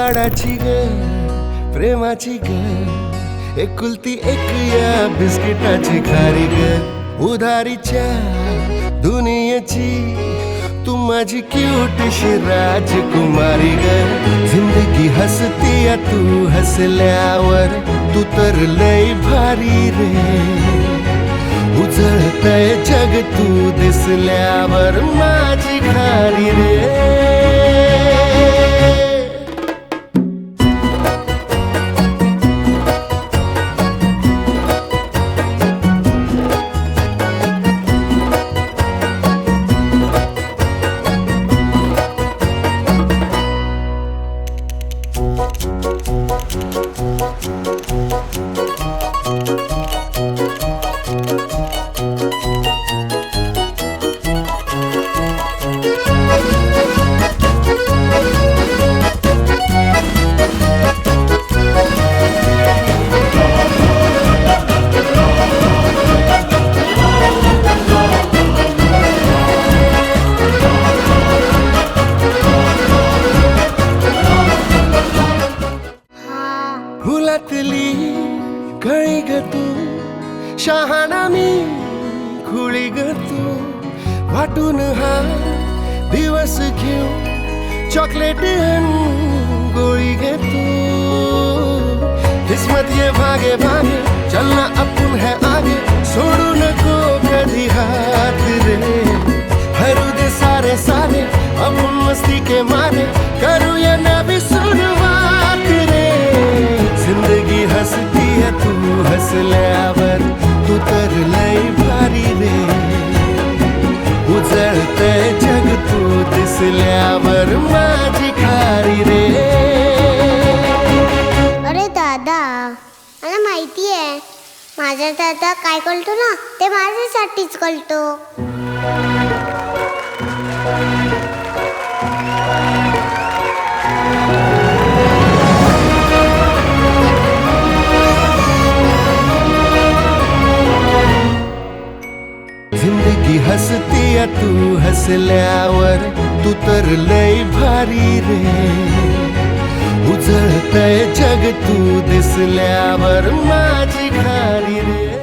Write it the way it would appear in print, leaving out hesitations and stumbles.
लाडाची ग प्रेमाची ग एकुलती एक या बिस्किटाची खारी ग उधारीच्या दुनियेची तू माझी क्यूटशी राजकुमारी ग जिंदगी हसती या तू हसल्यावर तू तर लय भारी रे उजळतय जग तू दिसल्यावर माझी खारी रे फुलातली कळी ग तू शहाणा मी खुळी ग तू वाटून हा दिवस घेऊ चॉकलेट गोळी ग तू किस्मत ये भागे भागे चलना अपन है आगे छोड़ू नको कधी हाथ रे हरू दे सारे सारे अपन मस्ती के मारे करूया नवी शुरुआत रे जिंदगी हसती है तू हसल्यावर तू तर लय भारी रे उजळतय जग तू दिसल्यावर माझी खारी रे अरे दादा मला माहिती आहे माझा दादा काय करतो ना ते माझ्यासाठीच करतो जिंदगी हसती या तू हसल्यावर तू तर लय भारी रे उजळतय जग तू दिसल्यावर माझी खारी रे